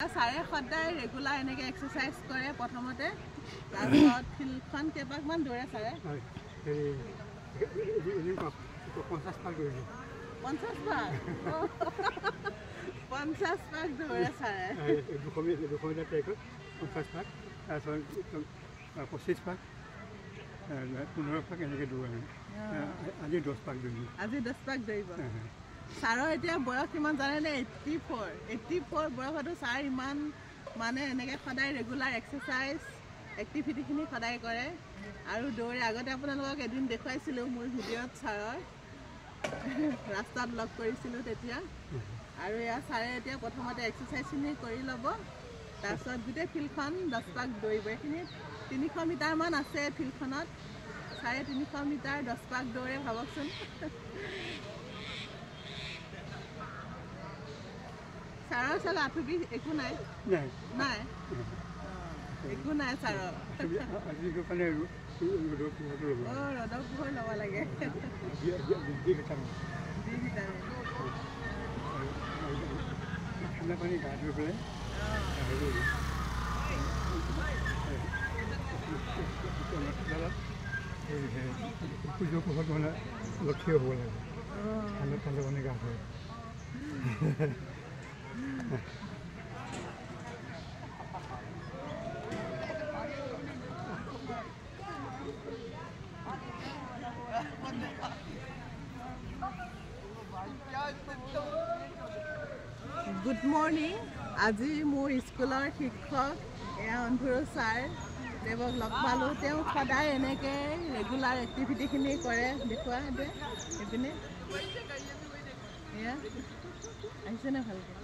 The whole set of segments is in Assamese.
ছাৰে সদায় ৰেগুলাৰ এনেকৈ এক্সাৰচাইজ কৰে প্ৰথমতে তাৰপিছত ফিল্ডখন কেইপাকমান দৌৰে ছাৰে 50 পাক দৌৰিলোঁ 50 পাক 50 পাক দৌৰে ছাৰে 200 মিটাৰ ট্ৰেকত 50 পাক তাৰপিছত 25 পাক 15 পাক এনেকৈ দৌৰে আজি 10 পাক দৌৰিলোঁ আজি 10 পাক দৌৰিব ছাৰৰ এতিয়া বয়স কিমান জানেনে 84 বয়সতো ছাৰ ইমান মানে এনেকৈ সদায় ৰেগুলাৰ এক্সাৰচাইজ এক্টিভিটিখিনি সদায় কৰে আৰু দৌৰে আগতে আপোনালোকক এদিন দেখুৱাইছিলোঁ মোৰ ভিডিঅ'ত ছাৰৰ ৰাস্তাত লগ কৰিছিলোঁ তেতিয়া আৰু এয়া ছাৰে এতিয়া প্ৰথমতে এক্সাৰচাইজখিনি কৰি ল'ব তাৰপিছত গোটেই ফিল্ডখন 10 পাক দৌৰিব এইখিনি 300 মিটাৰমান আছে ফিল্ডখনত ছাৰে 300 মিটাৰ 10 পাক দৌৰে ভাবকচোন ছাৰৰ চাগে আঁঠু বিষ একো নাই নাই একো নাই ছাৰৰ ৰ'দৰ পোহৰ ল'ব লাগে ঠাণ্ডা পানী গা ধুই পেলাই সূৰ্য পোহৰত মানে লক্ষ্য হ'ব লাগে ঠাণ্ডা পানী গা ধুই গুড মৰ্ণিং আজি মোৰ স্কুলৰ শিক্ষক এয়া অন্ধুৰু ছাৰ তেওঁক লগ পালোঁ তেওঁ সদায় এনেকৈ ৰেগুলাৰ এক্টিভিটিখিনি কৰে দেখুওৱা এইপিনে এয়া আহিছেনে ভালকৈ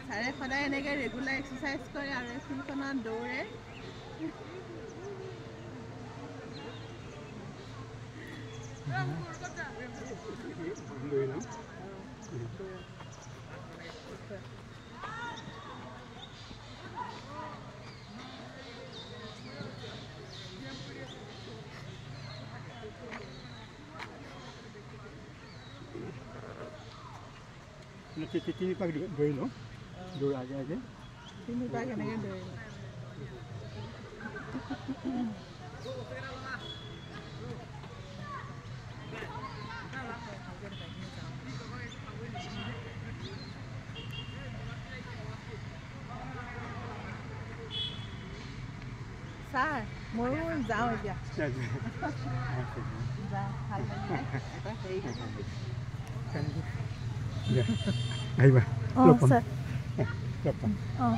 ছাৰে সদায় এনেকৈ ৰেগুলাৰ এক্সাৰচাইজ কৰে আৰু এই ফিল্ডখনত দৌৰে তিনি পাক দৌৰি লওঁ দৌৰ আগে আগে 3 পাক এনেকৈ দৌৰিব ছাৰ ময়ো যাওঁ এতিয়া আহিবা অঁ ছাৰ অঁ